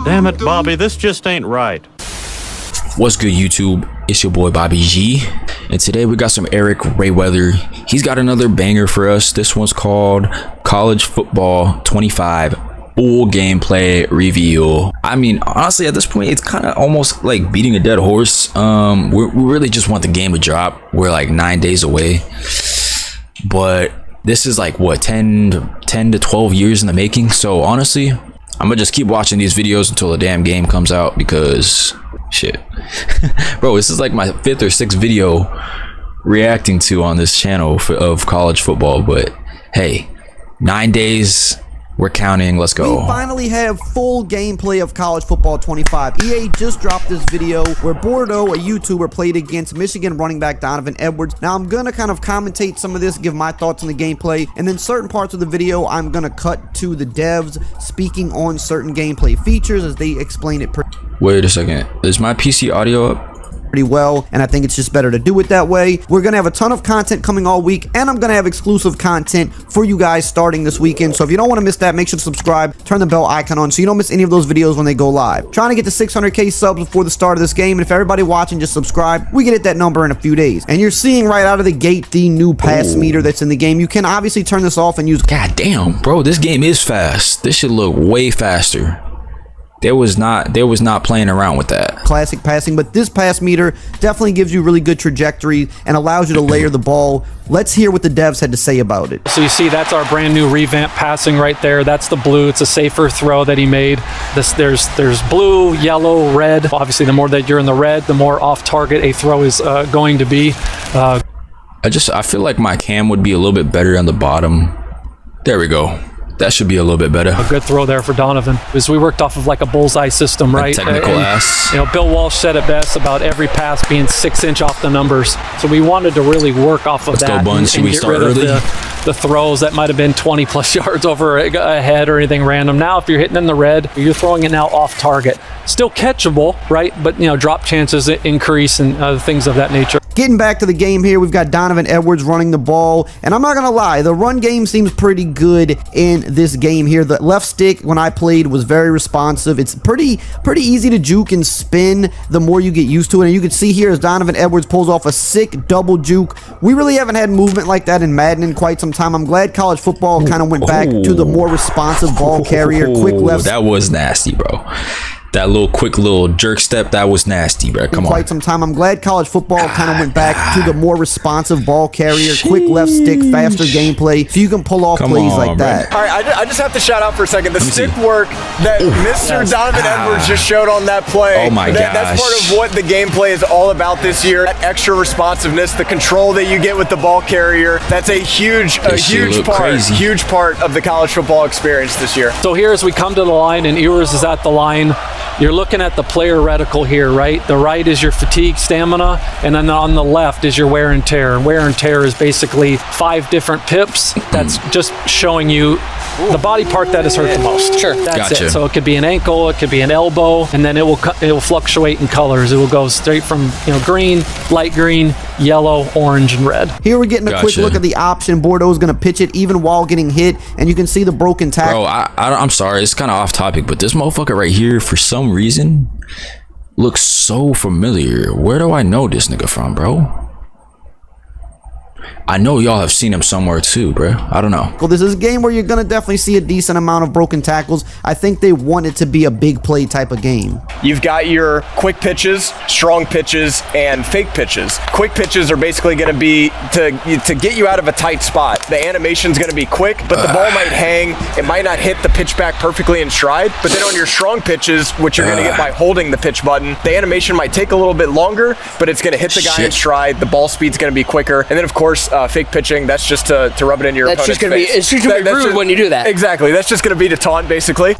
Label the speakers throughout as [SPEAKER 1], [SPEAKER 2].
[SPEAKER 1] Damn it, Bobby, this just ain't right.
[SPEAKER 2] What's good, YouTube? It's your boy Bobby G, and today we got some Eric Rayweather. He's got another banger for us. This one's called College Football 25 Full Gameplay Reveal. I mean, honestly, at this point, it's kind of almost like beating a dead horse. We really just want the game to drop. We're like 9 days away, but this is like what 10 to 12 years in the making. So honestly, I'm gonna just keep watching these videos until the damn game comes out, because shit. Bro, this is like my 5th or 6th video reacting to on this channel of college football. But hey, 9 days, we're counting. Let's go.
[SPEAKER 3] We finally have full gameplay of College Football 25. EA just dropped this video where Bordeaux, a YouTuber, played against Michigan running back Donovan Edwards. Now I'm gonna kind of commentate some of this, give my thoughts on the gameplay, and then certain parts of the video I'm gonna cut to the devs speaking on certain gameplay features as they explain it.
[SPEAKER 2] Wait a second, is my PC audio up?
[SPEAKER 3] Pretty well, and I think it's just better to do it that way. We're gonna have a ton of content coming all week, and I'm gonna have exclusive content for you guys starting this weekend. So if you don't want to miss that, make sure to subscribe, turn the bell icon on so you don't miss any of those videos when they go live. Trying to get to 600k subs before the start of this game, and if everybody watching just subscribe, we get at that number in a few days. And you're seeing right out of the gate the new pass meter that's in the game. You can obviously turn this off and use.
[SPEAKER 2] God damn, bro, this game is fast. This should look way faster. There was not playing around with that.
[SPEAKER 3] Classic passing, but this pass meter definitely gives you really good trajectory and allows you to layer the ball. Let's hear what the devs had to say about it.
[SPEAKER 4] So you see, that's our brand new revamp passing right there. That's the blue. It's a safer throw that he made. There's blue, yellow, red. Obviously, the more that you're in the red, the more off target a throw is going to be.
[SPEAKER 2] I feel like my cam would be a little bit better on the bottom. There we go. That should be a little bit better.
[SPEAKER 4] A good throw there for Donovan, because we worked off of like a bullseye system, right?
[SPEAKER 2] Technical ass.
[SPEAKER 4] You know, Bill Walsh said it best about every pass being 6 inch off the numbers. So we wanted to really work off of that.
[SPEAKER 2] Let's go, Bun. Should we start early?
[SPEAKER 4] The throws that might have been 20 plus yards over ahead or anything random. Now, if you're hitting in the red, you're throwing it now off target. Still catchable, right? But, you know, drop chances increase and things of that nature.
[SPEAKER 3] Getting back to the game here, we've got Donovan Edwards running the ball, and I'm not gonna lie, the run game seems pretty good in this game here. The left stick, when I played, was very responsive. It's pretty easy to juke and spin the more you get used to it, and you can see here as Donovan Edwards pulls off a sick double juke. We really haven't had movement like that in Madden in quite some time. I'm glad college football kind of went back to the more responsive ball carrier, quick left.
[SPEAKER 2] That was nasty, bro. That quick little jerk step, that was nasty, bro. Come on.
[SPEAKER 3] Quite some time. I'm glad college football kind of went back to the more responsive ball carrier, quick left stick, faster gameplay, so you can pull off plays like that.
[SPEAKER 5] All right, I just have to shout out for a second the stick work that Mr. Donovan Edwards just showed on that play.
[SPEAKER 2] Oh my gosh.
[SPEAKER 5] That's part of what the gameplay is all about this year. That extra responsiveness, the control that you get with the ball carrier. That's a huge part of the college football experience this year.
[SPEAKER 4] So here as we come to the line and Ewers is at the line, you're looking at the player reticle here, right? The right is your fatigue, stamina, and then on the left is your wear and tear. And wear and tear is basically 5 different pips. That's just showing you the body part that is hurt the most.
[SPEAKER 6] Sure.
[SPEAKER 4] That's it. So it could be an ankle, it could be an elbow, and then it will fluctuate in colors. It will go straight from, you know, green, light green, yellow, orange, and red.
[SPEAKER 3] Here we're getting a quick look at the option. Bordeaux is going to pitch it even while getting hit, and you can see the broken tackle.
[SPEAKER 2] Bro, I'm sorry, it's kind of off topic, but this motherfucker right here, for some reason, looks so familiar. Where do I know this nigga from, bro? I know y'all have seen him somewhere too, bro. I don't know.
[SPEAKER 3] Well, this is a game where you're going to definitely see a decent amount of broken tackles. I think they want it to be a big play type of game.
[SPEAKER 5] You've got your quick pitches, strong pitches, and fake pitches. Quick pitches are basically going to be to get you out of a tight spot. The animation's going to be quick, but the ball might hang. It might not hit the pitch back perfectly in stride. But then on your strong pitches, which you're going to get by holding the pitch button, the animation might take a little bit longer, but it's going to hit the guy in stride. The ball speed's going to be quicker. And then, of course, fake pitching, that's just to rub it in your opponent's face.
[SPEAKER 6] It's just going to be rude when you do that.
[SPEAKER 5] Exactly. That's just going to be to taunt, basically.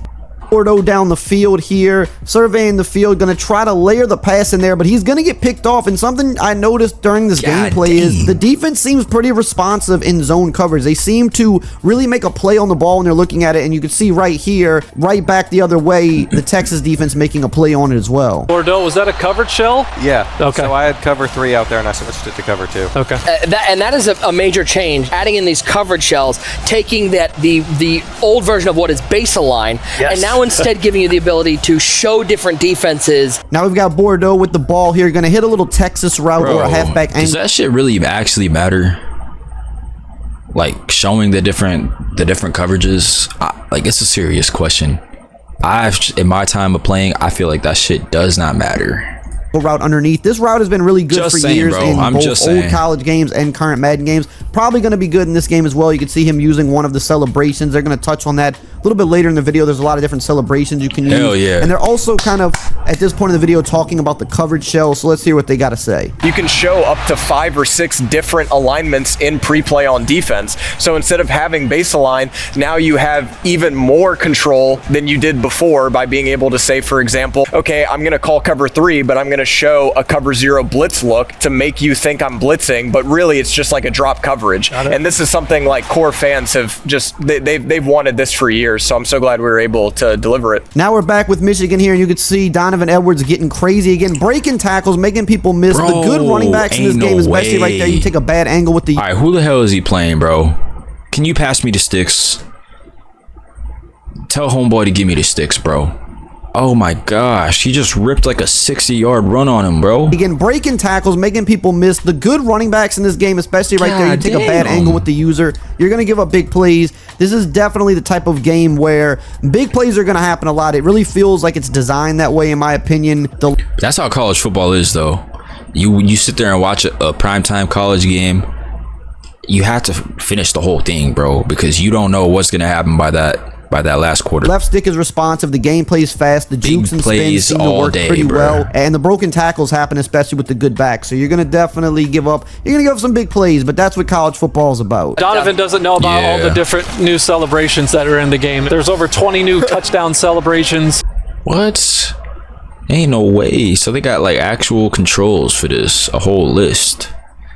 [SPEAKER 3] Bordeaux down the field here, surveying the field, going to try to layer the pass in there, but he's going to get picked off. And something I noticed during this gameplay is the defense seems pretty responsive in zone coverage. They seem to really make a play on the ball when they're looking at it, and you can see right here, right back the other way, the Texas defense making a play on it as well.
[SPEAKER 4] Bordeaux, was that a covered shell?
[SPEAKER 7] Yeah.
[SPEAKER 4] Okay.
[SPEAKER 7] So I had cover 3 out there, and I switched it to cover 2.
[SPEAKER 4] Okay.
[SPEAKER 6] That is a major change. Adding in these coverage shells, taking the old version of what is base align, and now now instead giving you the ability to show different defenses.
[SPEAKER 3] Now we've got Bordeaux with the ball here. Going to hit a little Texas route or a halfback angle.
[SPEAKER 2] Does that shit really actually matter? Like showing the different coverages? Like, it's a serious question. In my time of playing, I feel like that shit does not matter.
[SPEAKER 3] Route underneath. This route has been really good for years in both old college games and current Madden games. Probably going to be good in this game as well. You can see him using one of the celebrations. They're going to touch on that a little bit later in the video. There's a lot of different celebrations you can use.
[SPEAKER 2] Hell yeah.
[SPEAKER 3] And they're also kind of, at this point in the video, talking about the coverage shell. So let's hear what they got to say.
[SPEAKER 5] You can show up to 5 or 6 different alignments in pre-play on defense. So instead of having base align, now you have even more control than you did before by being able to say, for example, okay, I'm going to call cover 3, but I'm going to show a cover 0 blitz look to make you think I'm blitzing, but really it's just like a drop coverage. And this is something like core fans have just, they've wanted this for years. So I'm so glad we were able to deliver it.
[SPEAKER 3] Now we're back with Michigan here, and you can see Donovan Edwards getting crazy again, breaking tackles, making people miss. The good running backs in this game, especially right there. You take a bad angle with the...
[SPEAKER 2] All right, who the hell is he playing, bro? Can you pass me the sticks? Tell homeboy to give me the sticks, bro. Oh my gosh, he just ripped like a 60-yard run on him, bro.
[SPEAKER 3] Again, breaking tackles, making people miss. The good running backs in this game, especially right there, you take a bad angle with the user, you're going to give up big plays. This is definitely the type of game where big plays are going to happen a lot. It really feels like it's designed that way, in my opinion.
[SPEAKER 2] That's how college football is, though. You sit there and watch a primetime college game, you have to finish the whole thing, bro, because you don't know what's going to happen by that last quarter.
[SPEAKER 3] Left stick is responsive. The game plays fast. The jukes and spins seem to work pretty well. And the broken tackles happen, especially with the good back. So you're going to definitely give up. You're going to give up some big plays, but that's what college football is about.
[SPEAKER 4] Donovan doesn't know about all the different new celebrations that are in the game. There's over 20 new touchdown celebrations.
[SPEAKER 2] What? Ain't no way. So they got like actual controls for this, a whole list.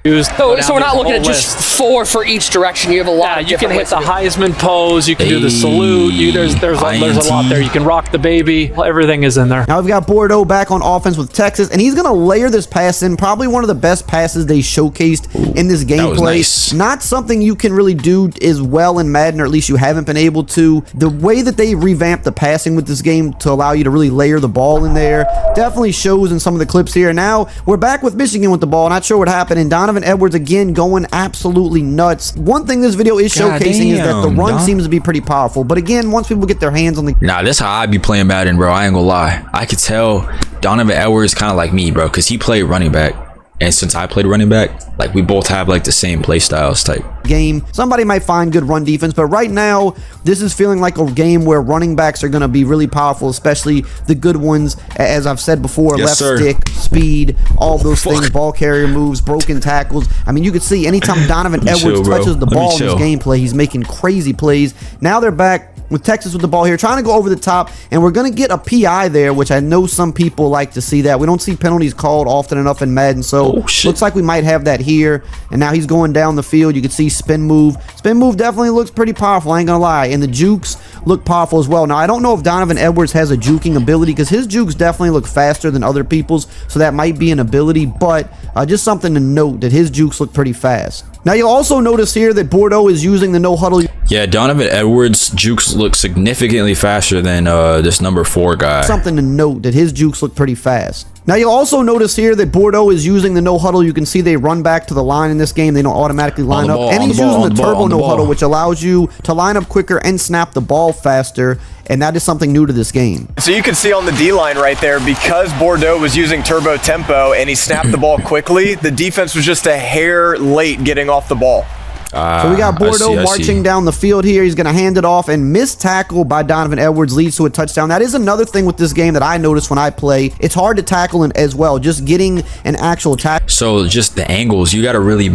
[SPEAKER 6] So we're not looking at just 4 for each direction. You have a lot.
[SPEAKER 4] Yeah, you can hit the Heisman pose. You can do the salute. There's a lot there. You can rock the baby. Everything is in there.
[SPEAKER 3] Now we've got Bordeaux back on offense with Texas, and he's going to layer this pass in. Probably one of the best passes they showcased in this gameplay.
[SPEAKER 2] Nice.
[SPEAKER 3] Not something you can really do as well in Madden, or at least you haven't been able to. The way that they revamped the passing with this game to allow you to really layer the ball in there definitely shows in some of the clips here. Now we're back with Michigan with the ball. Not sure what happened, and Donovan Edwards again going absolutely nuts. One thing this video is showcasing is that the run seems to be pretty powerful, but again, once people get their hands on the...
[SPEAKER 2] Nah, that's how I be playing Madden, bro. I ain't gonna lie. I could tell Donovan Edwards kind of like me, bro, because he played running back. And since I played running back, like we both have like the same play styles type
[SPEAKER 3] game. Somebody might find good run defense, but right now this is feeling like a game where running backs are going to be really powerful, especially the good ones. As I've said before, left stick, speed, all those things, ball carrier moves, broken tackles. I mean, you could see anytime Donovan Edwards touches the ball in his gameplay, he's making crazy plays. Now they're back with Texas with the ball here, trying to go over the top, and we're going to get a PI there, which I know some people like to see that. We don't see penalties called often enough in Madden, so looks like we might have that here. And now he's going down the field. You can see spin move. Spin move definitely looks pretty powerful, I ain't gonna lie, and the jukes look powerful as well. Now, I don't know if Donovan Edwards has a juking ability, because his jukes definitely look faster than other people's, so that might be an ability, but just something to note that his jukes look pretty fast. Now, you'll also notice here that Bordeaux is using the no huddle.
[SPEAKER 2] Yeah, Donovan Edwards' jukes look significantly faster than this number 4 guy.
[SPEAKER 3] Something to note that his jukes look pretty fast. Now, you'll also notice here that Bordeaux is using the no huddle. You can see they run back to the line in this game. They don't automatically line up. And he's using the turbo no huddle, which allows you to line up quicker and snap the ball faster. And that is something new to this game.
[SPEAKER 5] So you can see on the D-line right there, because Bordeaux was using turbo tempo and he snapped the ball quickly, the defense was just a hair late getting off the ball.
[SPEAKER 3] So we got Bordeaux marching down the field here. He's going to hand it off, and missed tackle by Donovan Edwards leads to a touchdown. That is another thing with this game that I notice when I play. It's hard to tackle as well, just getting an actual tackle.
[SPEAKER 2] So just the angles, you got to really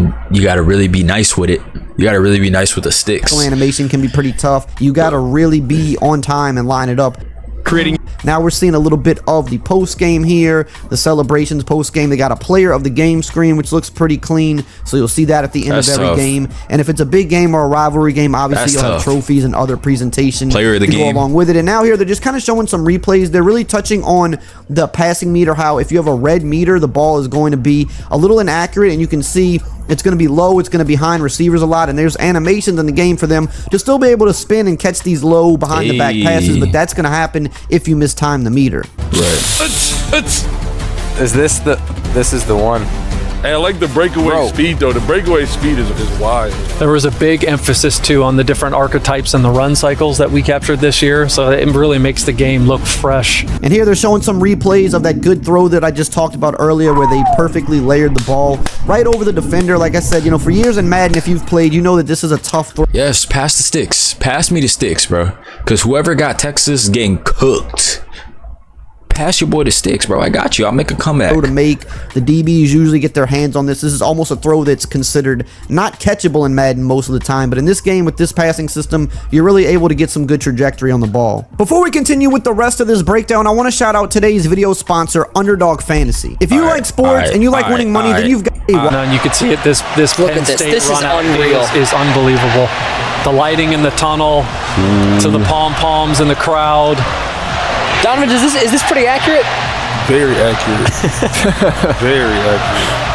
[SPEAKER 2] be nice with it. You got to really be nice with the sticks.
[SPEAKER 3] Animation can be pretty tough. You got to really be on time and line it up. Now we're seeing a little bit of the post game here, the celebrations post game. They got a player of the game screen, which looks pretty clean, so you'll see that at the end of every game. And if it's a big game or a rivalry game, obviously you'll have trophies and other presentations
[SPEAKER 2] player of the game
[SPEAKER 3] go along with it. And now here they're just kind of showing some replays. They're really touching on the passing meter, how if you have a red meter, the ball is going to be a little inaccurate, and you can see It's going to be low. It's going to be behind receivers a lot, and there's animations in the game for them to still be able to spin and catch these low behind the back passes, but that's going to happen if you mistime the meter.
[SPEAKER 2] Right.
[SPEAKER 7] Is this the one?
[SPEAKER 8] Hey, I like the breakaway speed, though. The breakaway speed is wide.
[SPEAKER 4] There was a big emphasis, too, on the different archetypes and the run cycles that we captured this year, so it really makes the game look fresh.
[SPEAKER 3] And here they're showing some replays of that good throw that I just talked about earlier where they perfectly layered the ball right over the defender. Like I said, you know, for years in Madden, if you've played, you know that this is a tough throw.
[SPEAKER 2] Yes, pass the sticks. Pass me the sticks, bro. Because whoever got Texas is getting cooked. Pass your boy the sticks, bro. I got you. I'll make a comeback.
[SPEAKER 3] To make the DBs usually get their hands on this. This is almost a throw that's considered not catchable in Madden most of the time, but in this game with this passing system, you're really able to get some good trajectory on the ball. Before we continue with the rest of this breakdown, I want to shout out today's video sponsor, Underdog Fantasy. If you like sports and you like winning money, then you've got
[SPEAKER 4] and you can see it. This
[SPEAKER 6] Look
[SPEAKER 4] Penn
[SPEAKER 6] at this.
[SPEAKER 4] State
[SPEAKER 6] This is
[SPEAKER 4] run
[SPEAKER 6] unreal.
[SPEAKER 4] is unbelievable. The lighting in the tunnel, to the pom-poms in the crowd.
[SPEAKER 6] Donovan, is this pretty accurate?
[SPEAKER 8] Very accurate. Very accurate.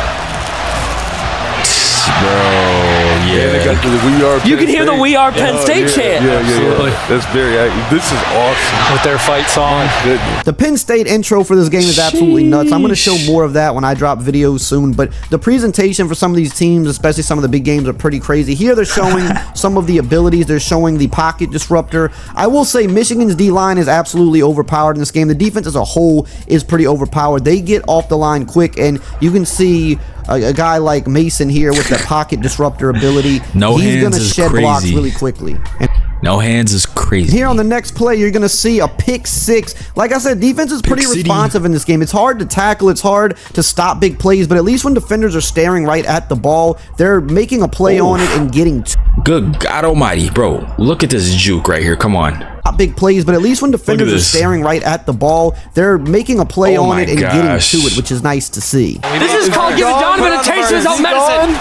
[SPEAKER 2] Bro,
[SPEAKER 8] And they got the We Are Penn
[SPEAKER 6] You can hear the
[SPEAKER 8] State.
[SPEAKER 6] We Are Penn State chant.
[SPEAKER 4] Absolutely.
[SPEAKER 8] That's very accurate. This is awesome.
[SPEAKER 4] With their fight song.
[SPEAKER 8] Goodness.
[SPEAKER 3] The Penn State intro for this game is absolutely nuts. I'm going to show more of that when I drop videos soon, but the presentation for some of these teams, especially some of the big games, are pretty crazy. Here they're showing some of the abilities. They're showing the pocket disruptor. I will say Michigan's D-line is absolutely overpowered in this game. The defense as a whole is pretty overpowered. They get off the line quick, and you can see a guy like Mason here with that pocket disruptor ability.
[SPEAKER 2] No
[SPEAKER 3] He's
[SPEAKER 2] hands
[SPEAKER 3] going to
[SPEAKER 2] is
[SPEAKER 3] shed blocks
[SPEAKER 2] crazy.
[SPEAKER 3] really quickly. And
[SPEAKER 2] no hands is crazy.
[SPEAKER 3] here on the next play, you're going to see a pick six. Like I said, defense is pretty responsive in this game. It's hard to tackle. It's hard to stop big plays, but at least when defenders are staring right at the ball, they're making a play on it and getting
[SPEAKER 2] Good God almighty, bro. Look at this juke right here. Come on.
[SPEAKER 3] big plays, but at least when defenders are
[SPEAKER 2] this.
[SPEAKER 3] staring right at the ball, they're making a play
[SPEAKER 2] Oh
[SPEAKER 3] on
[SPEAKER 2] my
[SPEAKER 3] it and
[SPEAKER 2] gosh.
[SPEAKER 3] getting to it, which is nice to see.
[SPEAKER 6] This is called giving Donovan a taste of his own medicine.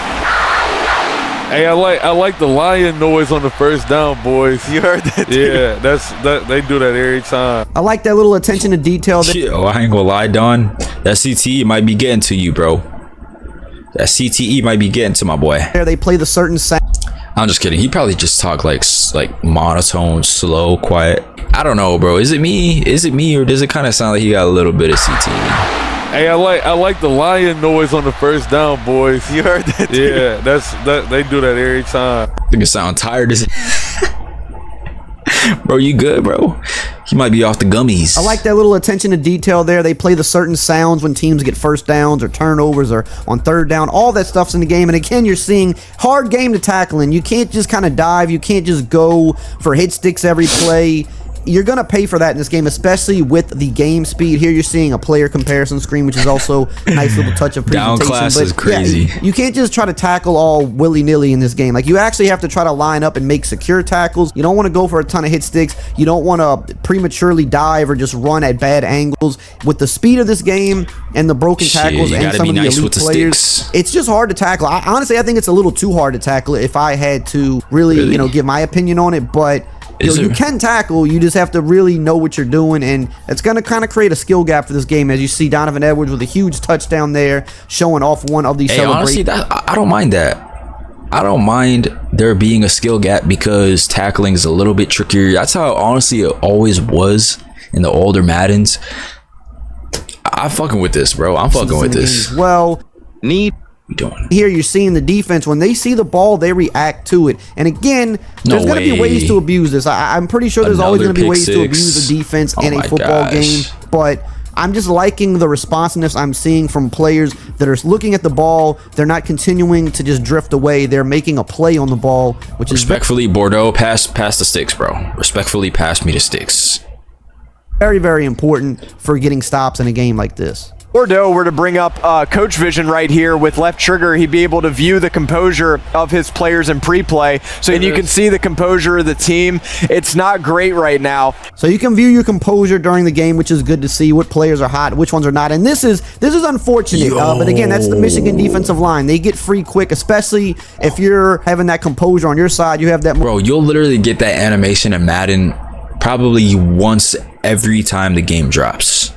[SPEAKER 8] Hey, I like the lion noise on the first down, boys.
[SPEAKER 7] You heard that?
[SPEAKER 8] Yeah, they do that every time.
[SPEAKER 3] I like that little attention to detail.
[SPEAKER 2] Yo, I ain't gonna lie, Don. That CTE might be getting to you, bro. That CTE might be getting to my boy.
[SPEAKER 3] There, they play the certain sound.
[SPEAKER 2] I'm just kidding. He probably just talk like monotone, slow, quiet. I don't know, bro. Is it me? Or does it kind of sound like he got a little bit of CTE?
[SPEAKER 8] Hey, I like the lion noise on the first down, boys.
[SPEAKER 7] You heard that?
[SPEAKER 8] Yeah, they do that every time.
[SPEAKER 2] I think it sound tired as bro, you good, bro? He might be off the gummies.
[SPEAKER 3] I like that little attention to detail there. They play the certain sounds when teams get first downs or turnovers or on third down. All that stuff's in the game. And again, you're seeing hard game to tackle in. You can't just kind of dive. You can't just go for hit sticks every play. You're going to pay for that in this game, especially with the game speed. Here you're seeing a player comparison screen, which is also a nice little touch of presentation.
[SPEAKER 2] Down class is
[SPEAKER 3] yeah,
[SPEAKER 2] crazy.
[SPEAKER 3] you can't just try to tackle all willy-nilly in this game. Like, you actually have to try to line up and make secure tackles. You don't want to go for a ton of hit sticks. You don't want to prematurely dive or just run at bad angles. With the speed of this game and the broken tackles
[SPEAKER 2] you
[SPEAKER 3] and
[SPEAKER 2] gotta
[SPEAKER 3] some
[SPEAKER 2] be
[SPEAKER 3] of the
[SPEAKER 2] nice
[SPEAKER 3] elite
[SPEAKER 2] with the
[SPEAKER 3] players,
[SPEAKER 2] sticks.
[SPEAKER 3] it's just hard to tackle. Honestly, I think it's a little too hard to tackle if I had to really? Give my opinion on it. But you can tackle. You just have to really know what you're doing, and it's going to kind of create a skill gap for this game. As you see, Donovan Edwards with a huge touchdown there, showing off one of these celebrations.
[SPEAKER 2] Honestly, I don't mind that. I don't mind there being a skill gap because tackling is a little bit trickier. That's how honestly it always was in the older Maddens. I'm fucking with this, bro. I'm fucking with this.
[SPEAKER 3] Well,
[SPEAKER 2] We doing.
[SPEAKER 3] here you're seeing the defense, when they see the ball, they react to it. And again, there's going to be ways to abuse this. I'm pretty sure there's always going to be ways to abuse the defense in a football game, but I'm just liking the responsiveness I'm seeing from players that are looking at the ball. They're not continuing to just drift away. They're making a play on the ball, which is
[SPEAKER 2] Respectfully, Bordeaux, pass the sticks, bro. Respectfully, pass me the sticks.
[SPEAKER 3] very, very important for getting stops in a game like this.
[SPEAKER 5] Bordeaux were to bring up coach vision right here with left trigger, he'd be able to view the composure of his players in pre-play. So you can see the composure of the team. It's not great right now.
[SPEAKER 3] So you can view your composure during the game, which is good to see what players are hot, which ones are not. And this is unfortunate. But again, that's the Michigan defensive line. They get free quick, especially if you're having that composure on your side. You have that.
[SPEAKER 2] Bro, you'll literally get that animation in Madden probably once every time the game drops.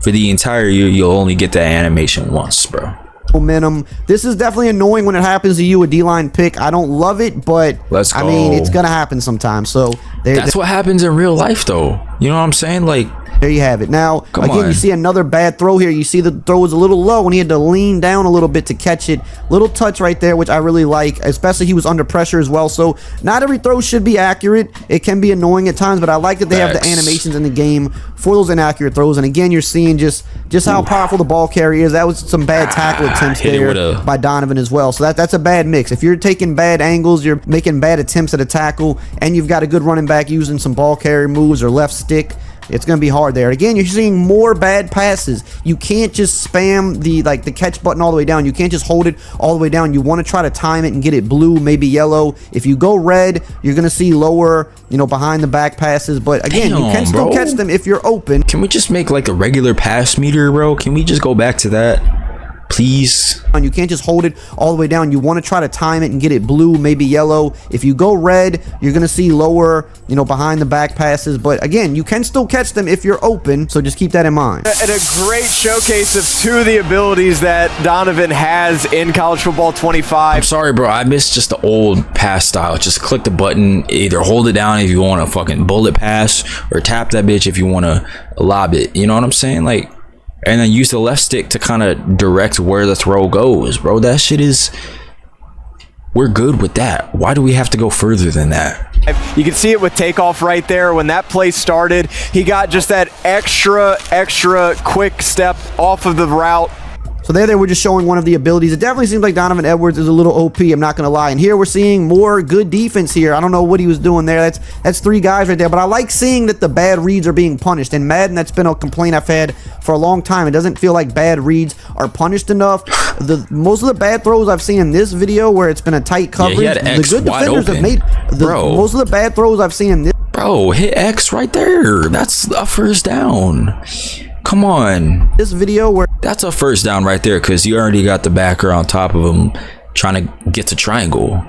[SPEAKER 2] For the entire year, you'll only get that animation once, bro.
[SPEAKER 3] momentum. This is definitely annoying when it happens to you, a D-line pick. I don't love it, but
[SPEAKER 2] Let's go.
[SPEAKER 3] I mean, it's gonna happen sometimes. So
[SPEAKER 2] That's what happens in real life, though. You know what I'm saying? Like,
[SPEAKER 3] there you have it. Now,
[SPEAKER 2] Come
[SPEAKER 3] again,
[SPEAKER 2] on.
[SPEAKER 3] you see another bad throw here. You see the throw was a little low and he had to lean down a little bit to catch it. Little touch right there, which I really like, especially he was under pressure as well. So not every throw should be accurate. It can be annoying at times, but I like that they have the
[SPEAKER 2] Facts.
[SPEAKER 3] animations in the game for those inaccurate throws. And again, you're seeing just how powerful the ball carrier is. That was some bad tackle attempts
[SPEAKER 2] hit it
[SPEAKER 3] there
[SPEAKER 2] with a-
[SPEAKER 3] by Donovan as well. So that's a bad mix. If you're taking bad angles, you're making bad attempts at a tackle, and you've got a good running back using some ball carrier moves or left stick, it's going to be hard there. Again, you're seeing more bad passes. You can't just spam the catch button all the way down. You can't just hold it all the way down. You want to try to time it and get it blue, maybe yellow. If you go red, you're going to see lower, behind the back passes. But again, you
[SPEAKER 2] Damn,
[SPEAKER 3] can still
[SPEAKER 2] bro.
[SPEAKER 3] catch them if you're open.
[SPEAKER 2] can we just make like a regular pass meter, bro? Can we just go back to that, please?
[SPEAKER 3] You can't just hold it all the way down. You want to try to time it and get it blue, maybe yellow. If you go red, you're going to see lower, behind the back passes. But again, you can still catch them if you're open. So just keep that in mind.
[SPEAKER 5] And a great showcase of two of the abilities that Donovan has in college football 25.
[SPEAKER 2] I'm sorry, bro. I missed just the old pass style. Just click the button, either hold it down if you want to fucking bullet pass, or tap that bitch if you want to lob it. You know what I'm saying? Like, and then use the left stick to kind of direct where the throw goes, bro. That shit is... We're good with that. Why do we have to go further than that?
[SPEAKER 5] You can see it with takeoff right there. When that play started, he got just that extra quick step off of the route.
[SPEAKER 3] So there they were just showing one of the abilities. It definitely seems like Donovan Edwards is a little OP, I'm not going to lie. And here we're seeing more good defense here. I don't know what he was doing there. That's three guys right there. But I like seeing that the bad reads are being punished. And Madden, that's been a complaint I've had for a long time. It doesn't feel like bad reads are punished enough. Most of the bad throws I've seen in this video where it's been a tight coverage,
[SPEAKER 2] he had X
[SPEAKER 3] the good
[SPEAKER 2] wide
[SPEAKER 3] defenders
[SPEAKER 2] open.
[SPEAKER 3] have made...
[SPEAKER 2] Bro.
[SPEAKER 3] Most of the bad throws I've seen in this...
[SPEAKER 2] Bro, hit X right there. That's a first down. Come on.
[SPEAKER 3] This video where...
[SPEAKER 2] That's a first down right there, because you already got the backer on top of him trying to get to triangle.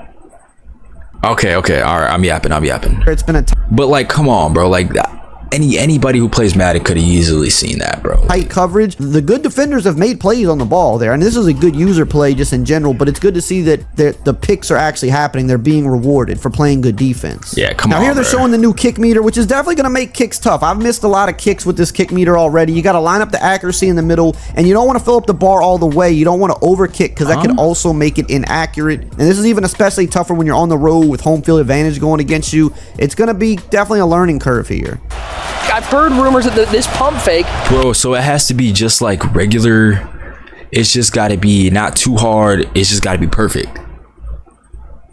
[SPEAKER 2] Okay, all right, I'm yapping.
[SPEAKER 3] it's been a
[SPEAKER 2] But like, come on, bro. Like, anybody who plays Madden could have easily seen that, bro.
[SPEAKER 3] tight coverage. The good defenders have made plays on the ball there, and this is a good user play just in general, but it's good to see that the picks are actually happening. They're being rewarded for playing good defense.
[SPEAKER 2] Yeah, come
[SPEAKER 3] now
[SPEAKER 2] on,
[SPEAKER 3] here they're
[SPEAKER 2] bro.
[SPEAKER 3] showing the new kick meter, which is definitely going to make kicks tough. I've missed a lot of kicks with this kick meter already. You got to line up the accuracy in the middle, and you don't want to fill up the bar all the way. You don't want to overkick, because that can also make it inaccurate. And this is even especially tougher when you're on the road with home field advantage going against you. It's going to be definitely a learning curve here.
[SPEAKER 6] I've heard rumors that this pump fake.
[SPEAKER 2] Bro, so it has to be just like regular. It's just got to be not too hard. It's just got to be perfect.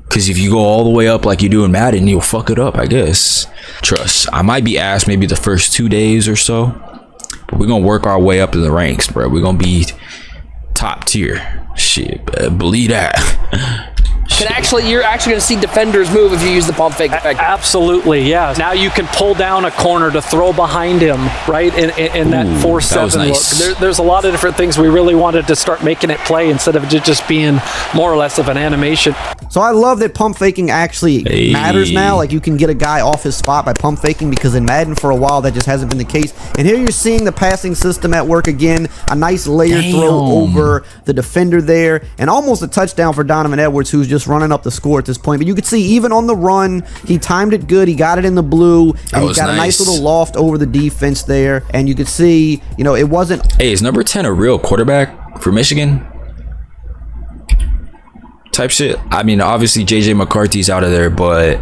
[SPEAKER 2] Because if you go all the way up like you do in Madden, you'll fuck it up, I guess. Trust. I might be asked maybe the first 2 days or so. But we're going to work our way up in the ranks, bro. We're going to be top tier. Shit, believe that.
[SPEAKER 6] You're actually going to see defenders move if you use the pump fake effect.
[SPEAKER 4] Absolutely, yeah. Now you can pull down a corner to throw behind him, right? In that 4-7
[SPEAKER 2] that was nice.
[SPEAKER 4] look. There's a lot of different things we really wanted to start making it play instead of just being more or less of an animation.
[SPEAKER 3] So I love that pump faking actually matters now. Like, you can get a guy off his spot by pump faking, because in Madden for a while that just hasn't been the case. And here you're seeing the passing system at work again. A nice layer throw over the defender there, and almost a touchdown for Donovan Edwards, who's just running up the score at this point. But you could see even on the run, he timed it good. He got it in the blue, and he got a nice little loft over the defense there. And you could see, it wasn't...
[SPEAKER 2] Hey, is number 10 a real quarterback for Michigan? Type shit. I mean, obviously JJ McCarthy's out of there, but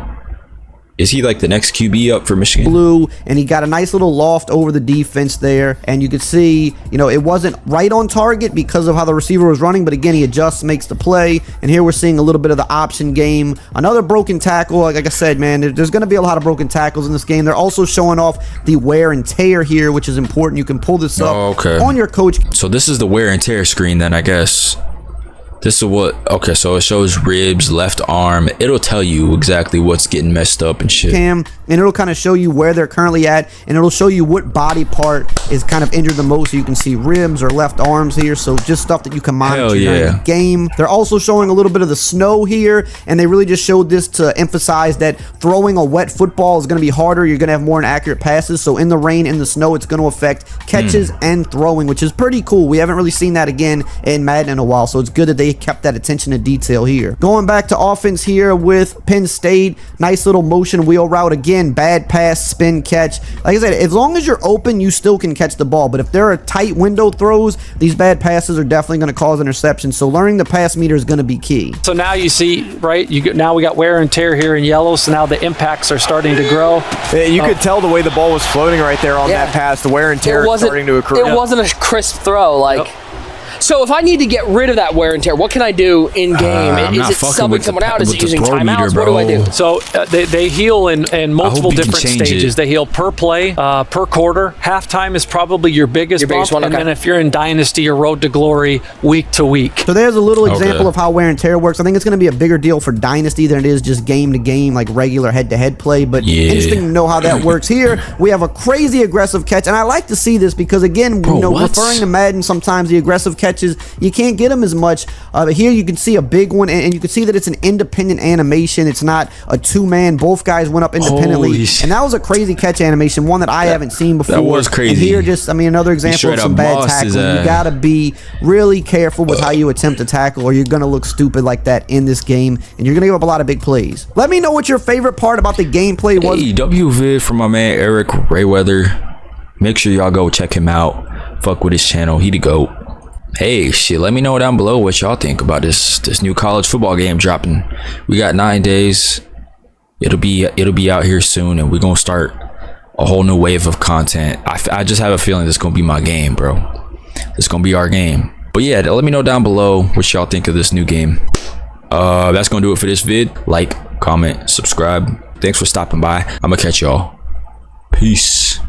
[SPEAKER 2] is he like the next QB up for Michigan?
[SPEAKER 3] Blue, and he got a nice little loft over the defense there, and you could see, it wasn't right on target because of how the receiver was running, but again, he adjusts, makes the play, and here we're seeing a little bit of the option game. Another broken tackle. Like I said, man, there's going to be a lot of broken tackles in this game. They're also showing off the wear and tear here, which is important. You can pull this up on your coach.
[SPEAKER 2] So this is the wear and tear screen then, I guess. This is what, okay, so it shows ribs, left arm. It'll tell you exactly what's getting messed up and shit.
[SPEAKER 3] Cam, and it'll kind of show you where they're currently at, and it'll show you what body part is kind of injured the most. So you can see ribs or left arms here, so just stuff that you can monitor during the game. They're also showing a little bit of the snow here, and they really just showed this to emphasize that throwing a wet football is going to be harder. You're going to have more inaccurate passes, so in the rain, in the snow, it's going to affect catches and throwing, which is pretty cool. We haven't really seen that again in Madden in a while, so it's good that they kept that attention to detail here. Going back to offense here with Penn State, nice little motion wheel route. Again, bad pass, spin, catch. Like I said, as long as you're open, you still can catch the ball, but if there are tight window throws, these bad passes are definitely going to cause interceptions, so learning the pass meter is going to be key.
[SPEAKER 4] So now you see, right, now we got wear and tear here in yellow, so now the impacts are starting to grow.
[SPEAKER 5] You could tell the way the ball was floating right there on that pass, the wear and tear is starting to accrue.
[SPEAKER 6] It wasn't a crisp throw, like... So if I need to get rid of that wear and tear, what can I do in game? Is it subbing someone out? Is it using timeouts? What do I do?
[SPEAKER 4] So they heal in multiple different stages. They heal per play, per quarter. Halftime is probably your biggest bump,
[SPEAKER 6] one.
[SPEAKER 4] And then if you're in Dynasty or Road to Glory, week to week.
[SPEAKER 3] So there's a little example of how wear and tear works. I think it's going to be a bigger deal for Dynasty than it is just game to game, like regular head-to-head play, but interesting to know how that works. Here, we have a crazy aggressive catch, and I like to see this because, again, referring to Madden, sometimes the aggressive catches, you can't get them as much, but here you can see a big one, and you can see that it's an independent animation. It's not a two-man. Both guys went up independently, and that was a crazy catch animation, one that I haven't seen before.
[SPEAKER 2] That was crazy.
[SPEAKER 3] And here, just, I mean, another example of some bad tackling. You gotta be really careful with how you attempt to tackle, or you're gonna look stupid like that in this game, and you're gonna give up a lot of big plays. Let me know what your favorite part about the gameplay was.
[SPEAKER 2] Hey, WVid from my man Eric Rayweather. Make sure y'all go check him out. Fuck with his channel. He the GOAT. Hey, shit, let me know down below what y'all think about this new college football game dropping. We got 9 days. It'll be out here soon, and we're gonna start a whole new wave of content. I just have a feeling this is gonna be my game, bro. It's gonna be our game. But yeah, let me know down below what y'all think of this new game. That's gonna do it for this vid. Like, comment, subscribe. Thanks for stopping by. I'm gonna catch y'all. Peace.